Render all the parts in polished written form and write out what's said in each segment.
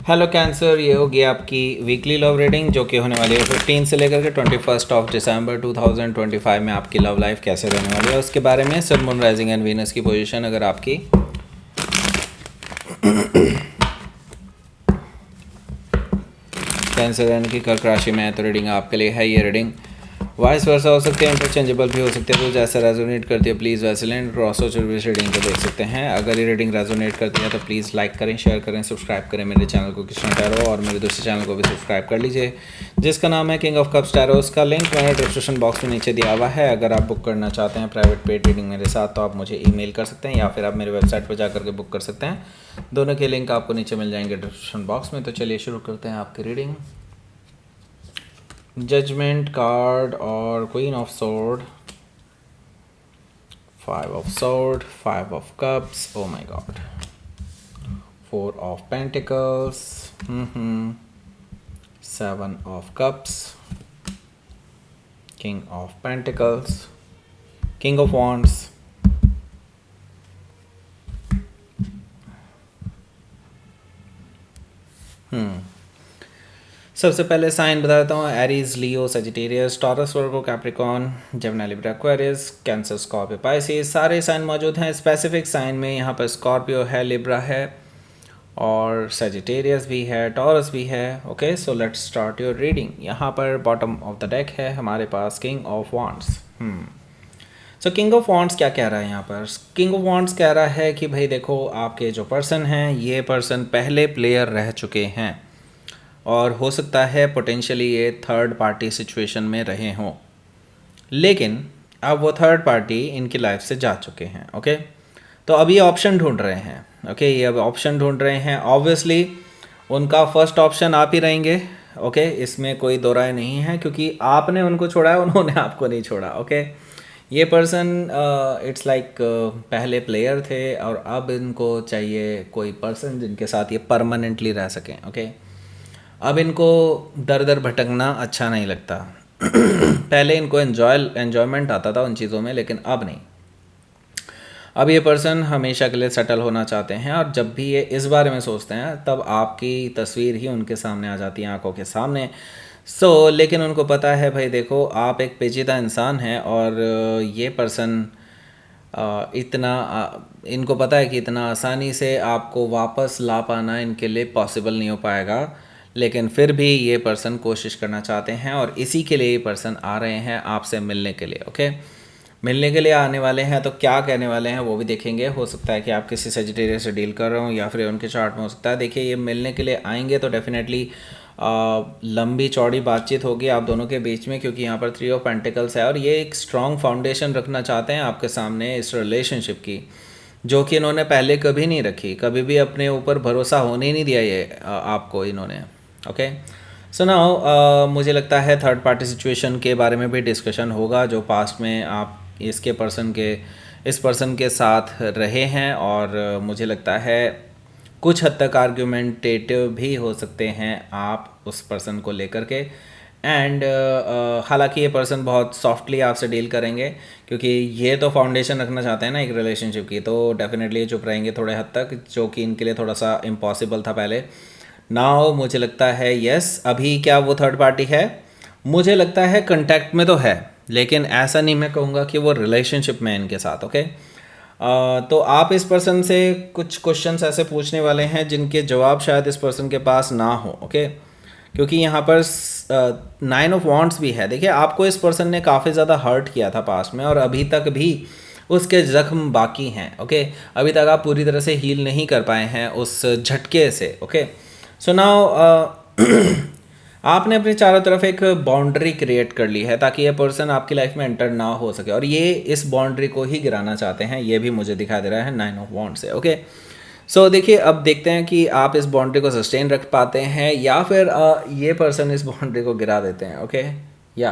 Hello cancer, ये होगी आपकी वीकली लव रीडिंग जो कि होने वाली है 15 से लेकर के 21 दिसंबर 2025 में आपकी लव लाइफ कैसे रहने वाली है उसके बारे में। सन, मून, राइजिंग एंड वीनस की पोजीशन अगर आपकी कैंसर यानी कि कर्क राशि में है तो रीडिंग आपके लिए है। ये रीडिंग वाइस वर्सा हो सकते हैं, इंटरचेंजेबल भी हो सकते हैं। तो जैसा रेजोनेट करती है प्लीज़ वैसे लें। क्रॉस रीडिंग को देख सकते हैं। अगर ये रीडिंग रेजोनेट करती है तो प्लीज़ लाइक करें, शेयर करें, सब्सक्राइब करें मेरे चैनल को कृष्णा टैरो, और मेरे दूसरे चैनल को भी सब्सक्राइब कर लीजिए जिसका नाम है किंग ऑफ कप्स टैरो। उसका लिंक मैंने डिस्क्रिप्शन बॉक्स में नीचे दिया हुआ है। अगर आप बुक करना चाहते हैं प्राइवेट पेड रीडिंग मेरे साथ तो आप मुझे ईमेल कर सकते हैं या फिर आप मेरे वेबसाइट पर जाकर के बुक कर सकते हैं। दोनों के लिंक आपको नीचे मिल जाएंगे डिस्क्रिप्शन बॉक्स में। तो चलिए शुरू करते हैं आपकी रीडिंग। जजमेंट कार्ड और queen of sword, 5 of sword, 5 of cups, oh my god, 4 of pentacles, 7 of cups, king of pentacles, king of wands, सबसे पहले साइन बता देता हूँ। Aries, Leo, Sagittarius, Taurus, Virgo, Capricorn, Gemini, Libra, Aquarius, Cancer, Scorpio, Pisces, सारे sign मौजूद हैं। Specific sign में यहाँ पर स्कॉर्पियो है, लिब्रा है और सेजिटेरियस भी है, टॉरस भी है। Okay, so let's start your reading. यहाँ पर बॉटम ऑफ द डेक है हमारे पास king of wands. So king of wands क्या कह रहा है यहाँ पर? किंग ऑफ वॉन्ड्स कह रहा है कि भाई देखो, आपके जो पर्सन हैं ये पर्सन पहले प्लेयर रह चुके हैं और हो सकता है पोटेंशियली ये थर्ड पार्टी सिचुएशन में रहे हों, लेकिन अब वो थर्ड पार्टी इनकी लाइफ से जा चुके हैं। ओके, तो अब ये ऑप्शन ढूंढ रहे हैं। ओके, ये अब ऑप्शन ढूंढ रहे हैं। ऑब्वियसली उनका फर्स्ट ऑप्शन आप ही रहेंगे। ओके, इसमें कोई दो राय नहीं है क्योंकि आपने उनको छोड़ा है, उन्होंने आपको नहीं छोड़ा। ओके, ये पर्सन इट्स लाइक पहले प्लेयर थे और अब इनको चाहिए कोई पर्सन जिनके साथ ये परमानेंटली रह सकें। ओके, अब इनको दर दर भटकना अच्छा नहीं लगता। पहले इनको एन्जॉयमेंट आता था उन चीज़ों में, लेकिन अब नहीं। अब ये पर्सन हमेशा के लिए सेटल होना चाहते हैं और जब भी ये इस बारे में सोचते हैं तब आपकी तस्वीर ही उनके सामने आ जाती है, आंखों के सामने। लेकिन उनको पता है भाई देखो, आप एक पेचीदा इंसान हैं और ये पर्सन इनको पता है कि इतना आसानी से आपको वापस ला पाना इनके लिए पॉसिबल नहीं हो पाएगा, लेकिन फिर भी ये पर्सन कोशिश करना चाहते हैं और इसी के लिए ये पर्सन आ रहे हैं आपसे मिलने के लिए। ओके, मिलने के लिए आने वाले हैं तो क्या कहने वाले हैं वो भी देखेंगे। हो सकता है कि आप किसी सेजिटेरियस से डील कर रहे हो या फिर उनके चार्ट में हो सकता है। देखिए, ये मिलने के लिए आएंगे तो डेफिनेटली लंबी चौड़ी बातचीत होगी आप दोनों के बीच में, क्योंकि यहाँ पर 3 ऑफ पेंटिकल्स है और ये एक स्ट्रॉन्ग फाउंडेशन रखना चाहते हैं आपके सामने इस रिलेशनशिप की, जो कि इन्होंने पहले कभी नहीं रखी। कभी भी अपने ऊपर भरोसा होने ही नहीं दिया ये आपको इन्होंने। ओके, सो नाउ मुझे लगता है थर्ड पार्टी सिचुएशन के बारे में भी डिस्कशन होगा जो पास्ट में आप इस पर्सन के साथ रहे हैं, और मुझे लगता है कुछ हद तक आर्ग्यूमेंटेटिव भी हो सकते हैं आप उस पर्सन को लेकर के। एंड हालांकि ये पर्सन बहुत सॉफ्टली आपसे डील करेंगे क्योंकि ये तो फाउंडेशन रखना चाहते हैं ना एक रिलेशनशिप की, तो डेफिनेटली चुप रहेंगे थोड़े हद तक, जो कि इनके लिए थोड़ा सा इम्पॉसिबल था पहले। नाउ मुझे लगता है यस, अभी क्या वो थर्ड पार्टी है? मुझे लगता है कांटेक्ट में तो है, लेकिन ऐसा नहीं मैं कहूँगा कि वो रिलेशनशिप में है इनके साथ। ओके, तो आप इस पर्सन से कुछ क्वेश्चंस ऐसे पूछने वाले हैं जिनके जवाब शायद इस पर्सन के पास ना हो। ओके, क्योंकि यहाँ पर 9 ऑफ वॉन्ड्स भी है। देखिए, आपको इस पर्सन ने काफ़ी ज़्यादा हर्ट किया था पास्ट में और अभी तक भी उसके ज़ख्म बाकी हैं। ओके, अभी तक आप पूरी तरह से हील नहीं कर पाए हैं उस झटके से। ओके, सो नाउ आपने अपने चारों तरफ एक बाउंड्री क्रिएट कर ली है ताकि ये पर्सन आपकी लाइफ में एंटर ना हो सके, और ये इस बाउंड्री को ही गिराना चाहते हैं। ये भी मुझे दिखा दे रहा है 9 ऑफ वॉन्ड्स से। ओके, सो देखिए, अब देखते हैं कि आप इस बाउंड्री को सस्टेन रख पाते हैं या फिर ये पर्सन इस बाउंड्री को गिरा देते हैं। ओके, या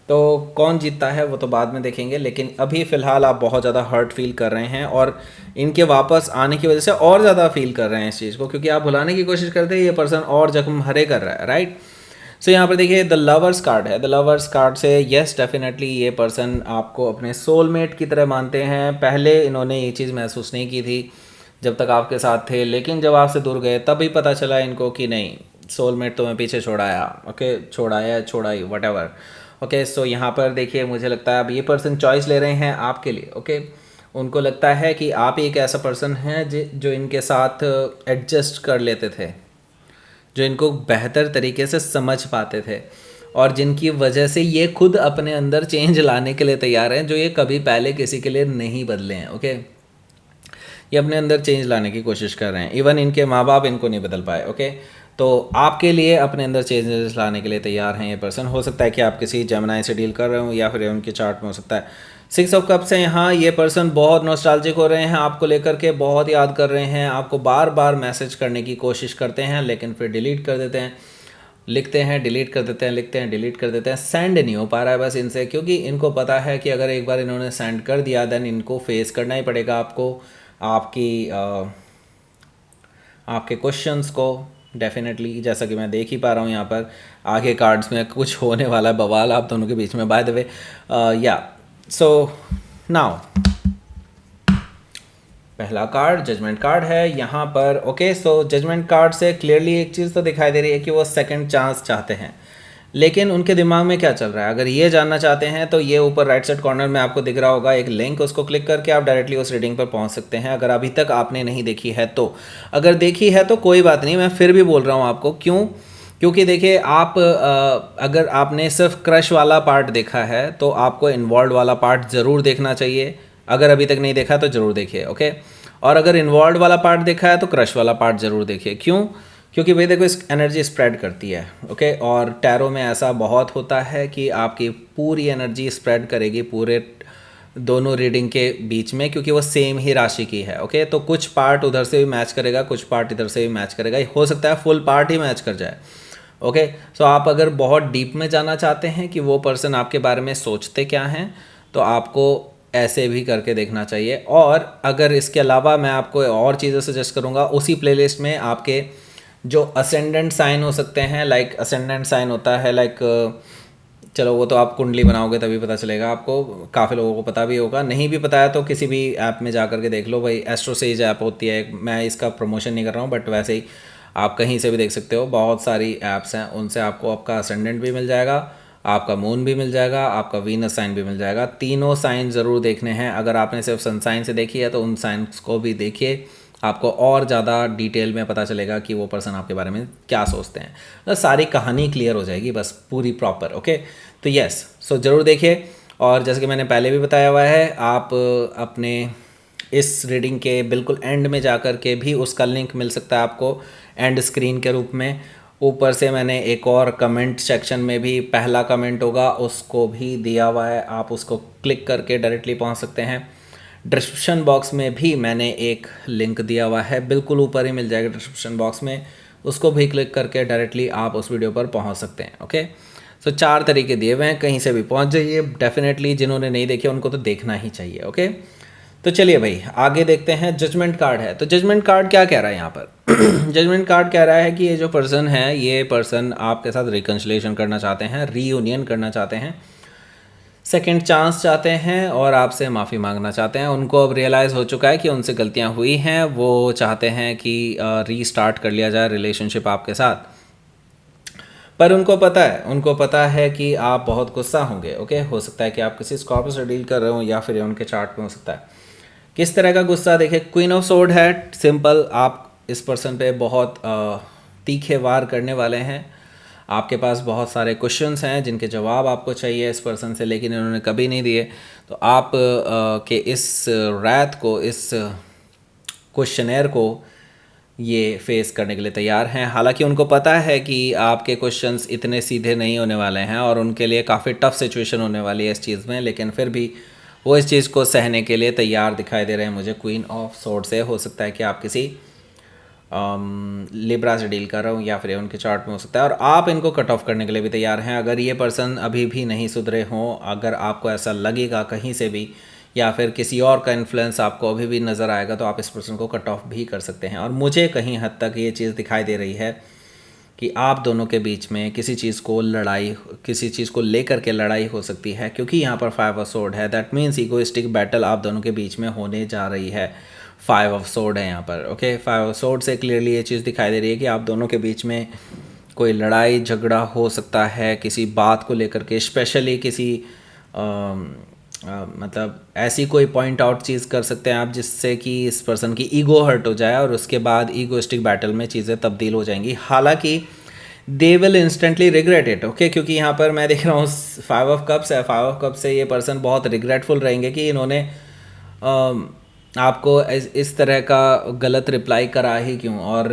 तो कौन जीतता है वो तो बाद में देखेंगे, लेकिन अभी फ़िलहाल आप बहुत ज़्यादा हर्ट फील कर रहे हैं और इनके वापस आने की वजह से और ज़्यादा फील कर रहे हैं इस चीज़ को, क्योंकि आप भुलाने की कोशिश करते हैं, ये पर्सन और जख्म हरे कर रहा है। राइट, सो यहाँ पर देखिए द लवर्स कार्ड है। द लवर्स कार्ड से यस, डेफिनेटली ये पर्सन आपको अपने सोलमेट की तरह मानते हैं। पहले इन्होंने ये चीज़ महसूस नहीं की थी, जब तक आपके साथ थे, लेकिन जब आपसे दूर गए तभी पता चला इनको कि नहीं, सोलमेट तुम्हें पीछे छोड़ाया, ओके, छोड़ाया छोड़ाई वटेवर। ओके, सो यहाँ पर देखिए मुझे लगता है अब ये पर्सन चॉइस ले रहे हैं आपके लिए। ओके, उनको लगता है कि आप एक ऐसा पर्सन है जो इनके साथ एडजस्ट कर लेते थे, जो इनको बेहतर तरीके से समझ पाते थे, और जिनकी वजह से ये खुद अपने अंदर चेंज लाने के लिए तैयार हैं, जो ये कभी पहले किसी के लिए नहीं बदले हैं। ओके, ये अपने अंदर चेंज लाने की कोशिश कर रहे हैं, इवन इनके माँ बाप इनको नहीं बदल पाए। ओके, तो आपके लिए अपने अंदर चेंजेस लाने के लिए तैयार हैं ये पर्सन। हो सकता है कि आप किसी जेमिनी से डील कर रहे हो, या फिर उनके चार्ट में हो सकता है 6 ऑफ कप्स है यहाँ। ये पर्सन बहुत नॉस्टैल्जिक हो रहे हैं, आपको लेकर के बहुत याद कर रहे हैं, आपको बार बार मैसेज करने की कोशिश करते हैं, लेकिन फिर डिलीट कर देते हैं, लिखते हैं डिलीट कर देते हैं, लिखते हैं डिलीट कर देते हैं। सेंड नहीं हो पा रहा है बस इनसे, क्योंकि इनको पता है कि अगर एक बार इन्होंने सेंड कर दिया देन इनको फेस करना ही पड़ेगा आपको, आपके क्वेश्चंस को डेफिनेटली। जैसा कि मैं देख ही पा रहा हूँ यहाँ पर आगे कार्ड्स में कुछ होने वाला है बवाल आप दोनों के बीच में, बाय द वे। या सो नाउ पहला कार्ड जजमेंट कार्ड है यहाँ पर। ओके, सो जजमेंट कार्ड से क्लियरली एक चीज़ तो दिखाई दे रही है कि वो सेकंड चांस चाहते हैं, लेकिन उनके दिमाग में क्या चल रहा है अगर ये जानना चाहते हैं तो ये ऊपर राइट साइड कॉर्नर में आपको दिख रहा होगा एक लिंक, उसको क्लिक करके आप डायरेक्टली उस रीडिंग पर पहुंच सकते हैं, अगर अभी तक आपने नहीं देखी है तो। अगर देखी है तो कोई बात नहीं, मैं फिर भी बोल रहा हूँ आपको, क्यों? क्योंकि देखिए आप अगर आपने सिर्फ क्रश वाला पार्ट देखा है तो आपको इन्वॉल्व वाला पार्ट ज़रूर देखना चाहिए, अगर अभी तक नहीं देखा तो ज़रूर देखिए। ओके, और अगर इन्वॉल्व वाला पार्ट देखा है तो क्रश वाला पार्ट ज़रूर देखिए। क्यों? क्योंकि भाई देखो इस एनर्जी स्प्रेड करती है। ओके, और टैरो में ऐसा बहुत होता है कि आपकी पूरी एनर्जी स्प्रेड करेगी पूरे दोनों रीडिंग के बीच में, क्योंकि वो सेम ही राशि की है। ओके, तो कुछ पार्ट उधर से भी मैच करेगा, कुछ पार्ट इधर से भी मैच करेगा, हो सकता है फुल पार्ट ही मैच कर जाए। ओके, सो आप अगर बहुत डीप में जाना चाहते हैं कि वो पर्सन आपके बारे में सोचते क्या हैं, तो आपको ऐसे भी करके देखना चाहिए। और अगर इसके अलावा मैं आपको और चीज़ें सजेस्ट करूँगा, उसी प्लेलिस्ट में आपके जो असेंडेंट साइन हो सकते हैं, लाइक असेंडेंट साइन होता है लाइक, चलो वो तो आप कुंडली बनाओगे तभी पता चलेगा आपको, काफ़ी लोगों को पता भी होगा, नहीं भी पता है तो किसी भी ऐप में जा करके देख लो भाई। एस्ट्रोसेज ऐप होती है, मैं इसका प्रमोशन नहीं कर रहा हूँ, बट वैसे ही आप कहीं से भी देख सकते हो, बहुत सारी ऐप्स हैं, उनसे आपको आपका असेंडेंट भी मिल जाएगा, आपका मून भी मिल जाएगा, आपका वीनस साइन भी मिल जाएगा। तीनों साइन ज़रूर देखने हैं। अगर आपने सिर्फ सन साइन से देखी है तो उन साइंस को भी देखिए, आपको और ज़्यादा डिटेल में पता चलेगा कि वो पर्सन आपके बारे में क्या सोचते हैं, तो सारी कहानी क्लियर हो जाएगी बस पूरी प्रॉपर। ओके, तो यस, सो ज़रूर देखिए। और जैसे कि मैंने पहले भी बताया हुआ है, आप अपने इस रीडिंग के बिल्कुल एंड में जा कर के भी उसका लिंक मिल सकता है आपको एंड स्क्रीन के रूप में। ऊपर से मैंने एक और कमेंट सेक्शन में भी पहला कमेंट होगा उसको भी दिया हुआ है, आप उसको क्लिक करके डायरेक्टली पहुंच सकते हैं। डिस्क्रिप्शन बॉक्स में भी मैंने एक लिंक दिया हुआ है, बिल्कुल ऊपर ही मिल जाएगा डिस्क्रिप्शन बॉक्स में, उसको भी क्लिक करके डायरेक्टली आप उस वीडियो पर पहुंच सकते हैं। ओके, सो 4 तरीके दिए हुए हैं, कहीं से भी पहुंच जाइए। डेफिनेटली जिन्होंने नहीं देखे उनको तो देखना ही चाहिए। ओके, तो चलिए भाई आगे देखते हैं। जजमेंट कार्ड है, तो जजमेंट कार्ड क्या कह रहा है यहाँ पर? जजमेंट कार्ड कह रहा है कि ये जो पर्सन है, ये पर्सन आपके साथ रिकन्सिलेशन करना चाहते हैं, रीयूनियन करना चाहते हैं, सेकंड चांस चाहते हैं और आपसे माफ़ी मांगना चाहते हैं। उनको अब रियलाइज़ हो चुका है कि उनसे गलतियां हुई हैं, वो चाहते हैं कि रीस्टार्ट कर लिया जाए रिलेशनशिप आपके साथ। पर उनको पता है कि आप बहुत गुस्सा होंगे। ओके, हो सकता है कि आप किसी स्कॉर्पियो से डील कर रहे हो, या फिर उनके चार्ट में हो सकता है। किस तरह का गुस्सा? देखिए, क्वीन ऑफ सोर्ड है, सिंपल, आप इस पर्सन पे बहुत तीखे वार करने वाले हैं। आपके पास बहुत सारे क्वेश्चंस हैं जिनके जवाब आपको चाहिए इस पर्सन से, लेकिन इन्होंने कभी नहीं दिए। तो आप के इस रैत को, इस क्वेश्चनेयर को ये फेस करने के लिए तैयार हैं। हालांकि उनको पता है कि आपके क्वेश्चंस इतने सीधे नहीं होने वाले हैं और उनके लिए काफ़ी टफ सिचुएशन होने वाली है इस चीज़ में, लेकिन फिर भी वो इस चीज़ को सहने के लिए तैयार दिखाई दे रहे हैं मुझे। क्वीन ऑफ सोर्ड से हो सकता है कि आप किसी लिब्रा से डील कर रहा हूँ, या फिर उनके चार्ट में हो सकता है, और आप इनको कट ऑफ करने के लिए भी तैयार हैं। अगर ये पर्सन अभी भी नहीं सुधरे हों, अगर आपको ऐसा लगेगा कहीं से भी, या फिर किसी और का इन्फ्लुएंस आपको अभी भी नज़र आएगा, तो आप इस पर्सन को कट ऑफ भी कर सकते हैं। और मुझे कहीं हद तक ये चीज़ दिखाई दे रही है कि आप दोनों के बीच में किसी चीज़ को लेकर के लड़ाई हो सकती है, क्योंकि यहाँ पर 5 ऑफ सोर्ड है। दैट मीन्स इगोइस्टिक बैटल आप दोनों के बीच में होने जा रही है। फाइव ऑफ सोर्ड है यहाँ पर। ओके, फाइव ऑफ सोर्ड से क्लियरली ये चीज़ दिखाई दे रही है कि आप दोनों के बीच में कोई लड़ाई झगड़ा हो सकता है किसी बात को लेकर के, स्पेशली किसी मतलब ऐसी कोई पॉइंट आउट चीज़ कर सकते हैं आप जिससे कि इस पर्सन की ईगो हर्ट हो जाए और उसके बाद ईगोइस्टिक बैटल में चीज़ें तब्दील हो जाएंगी। हालांकि they will instantly regret it. Okay, क्योंकि यहाँ पर मैं देख रहा हूँ फाइव ऑफ कप्स है, फाइव ऑफ कप्स से ये पर्सन बहुत रिग्रेटफुल रहेंगे कि इन्होंने आपको इस तरह का गलत रिप्लाई करा ही क्यों, और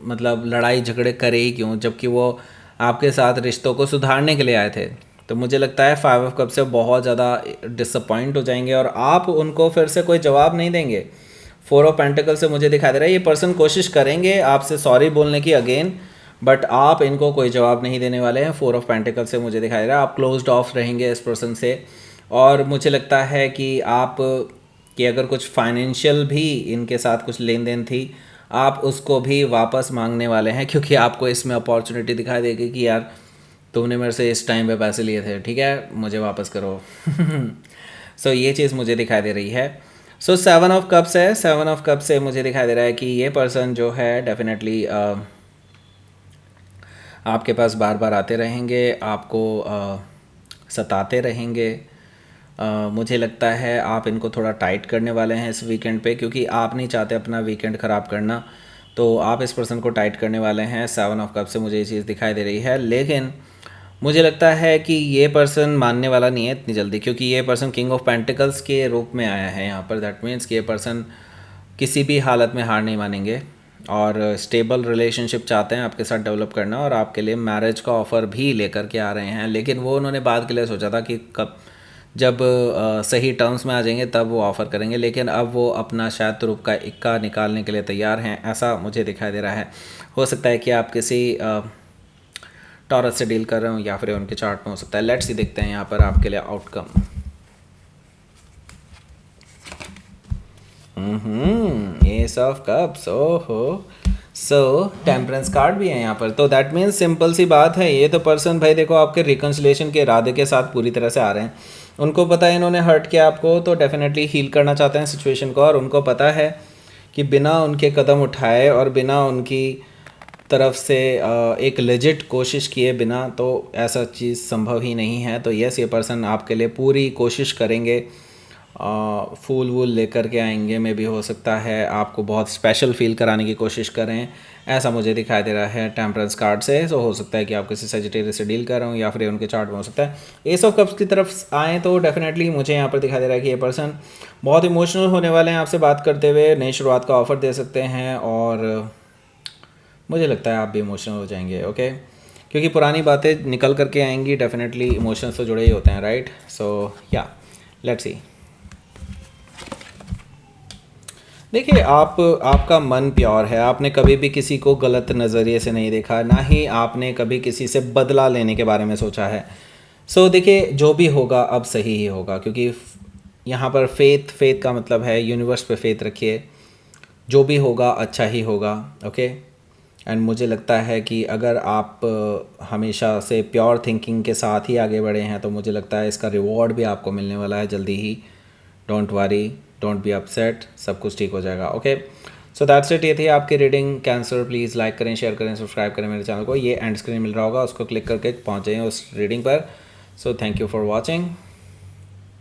मतलब लड़ाई झगड़े करे ही क्यों, जबकि वो आपके साथ रिश्तों को सुधारने के लिए आए थे। तो मुझे लगता है फाइव ऑफ कप से बहुत ज़्यादा डिसअपॉइंट हो जाएंगे और आप उनको फिर से कोई जवाब नहीं देंगे। फोर ऑफ पेंटिकल से मुझे दिखाई दे रहा है ये पर्सन कोशिश करेंगे आपसे सॉरी बोलने की अगेन, बट आप इनको कोई जवाब नहीं देने वाले हैं। फोर ऑफ पेंटिकल से मुझे दिखाई दे रहा है आप क्लोज्ड ऑफ रहेंगे इस पर्सन से। और मुझे लगता है कि आप कि अगर कुछ फाइनेंशियल भी इनके साथ कुछ लेन देन थी आप उसको भी वापस मांगने वाले हैं, क्योंकि आपको इसमें अपॉर्चुनिटी दिखाई देगी कि यार तुमने मेरे से इस टाइम पे पैसे लिए थे, ठीक है, मुझे वापस करो। सो ये चीज़ मुझे दिखाई दे रही है। सो सेवन ऑफ कप्स है, सेवन ऑफ कप्स से मुझे दिखाई दे रहा है कि ये पर्सन जो है डेफिनेटली आपके पास बार बार आते रहेंगे, आपको सताते रहेंगे। मुझे लगता है आप इनको थोड़ा टाइट करने वाले हैं इस वीकेंड पे, क्योंकि आप नहीं चाहते अपना वीकेंड ख़राब करना, तो आप इस पर्सन को टाइट करने वाले हैं। सेवन ऑफ कप से मुझे ये चीज़ दिखाई दे रही है, लेकिन मुझे लगता है कि ये पर्सन मानने वाला नहीं है इतनी जल्दी, क्योंकि ये पर्सन किंग ऑफ पेंटिकल्स के रूप में आया है यहाँ पर। दैट मीन्स कि ये पर्सन किसी भी हालत में हार नहीं मानेंगे और स्टेबल रिलेशनशिप चाहते हैं आपके साथ डेवलप करना, और आपके लिए मैरिज का ऑफ़र भी लेकर के आ रहे हैं। लेकिन वो उन्होंने बाद के लिए सोचा था कि कब जब सही टर्म्स में आ जाएंगे तब वो ऑफ़र करेंगे, लेकिन अब वो अपना शायद तुरुप का इक्का निकालने के लिए तैयार हैं, ऐसा मुझे दिखाई दे रहा है। हो सकता है कि आप किसी टॉरस से डील कर रहे हो या फिर उनके चार्ट में हो सकता है। लेट्स सी देखते हैं यहाँ पर आपके लिए आउटकम। एस ऑफ कप्स, ओहो, सो टेम्परेंस कार्ड भी है यहाँ पर। तो दैट मीन्स सिंपल सी बात है, ये तो पर्सन भाई देखो आपके रिकन्सिलेशन के इरादे के साथ पूरी तरह से आ रहे हैं। उनको पता है इन्होंने हर्ट किया आपको, तो डेफिनेटली हील करना चाहते हैं सिचुएशन को, और उनको पता है कि बिना उनके कदम उठाए और बिना उनकी तरफ से एक लेजिट कोशिश किए बिना तो ऐसा चीज़ संभव ही नहीं है। तो यस, ये पर्सन आपके लिए पूरी कोशिश करेंगे, फूल वूल लेकर के आएंगे, में भी हो सकता है आपको बहुत स्पेशल फील कराने की कोशिश करें, ऐसा मुझे दिखाई दे रहा है टेम्परेंस कार्ड से। तो हो सकता है कि आप किसी सेजिटेरियस से डील कर रहे हो या फिर उनके चार्ट में हो सकता है। एस ऑफ कप्स की तरफ आएँ तो डेफिनेटली मुझे यहाँ पर दिखाई दे रहा है कि ये पर्सन बहुत इमोशनल होने वाले हैं आपसे बात करते हुए, नई शुरुआत का ऑफ़र दे सकते हैं, और मुझे लगता है आप भी इमोशनल हो जाएंगे। ओके, क्योंकि पुरानी बातें निकल करके आएंगी, डेफिनेटली इमोशंस तो जुड़े ही होते हैं, राइट। सो या लेट्स सी। देखिए, आपका मन प्योर है, आपने कभी भी किसी को गलत नज़रिए से नहीं देखा, ना ही आपने कभी किसी से बदला लेने के बारे में सोचा है। सो देखिए, जो भी होगा अब सही ही होगा, क्योंकि यहाँ पर फेथ का मतलब है यूनिवर्स पे फेथ रखिए, जो भी होगा अच्छा ही होगा। ओके, एंड मुझे लगता है कि अगर आप हमेशा से प्योर थिंकिंग के साथ ही आगे बढ़े हैं तो मुझे लगता है इसका रिवॉर्ड भी आपको मिलने वाला है जल्दी ही। Don't worry, don't be upset, सब कुछ ठीक हो जाएगा। Okay, so that's it. ये थी आपकी रीडिंग। कैंसर प्लीज़ लाइक करें, शेयर करें, सब्सक्राइब करें मेरे चैनल को। ये एंड स्क्रीन मिल रहा होगा, उसको क्लिक करके पहुँच जाइए उस रीडिंग पर। So thank you for watching.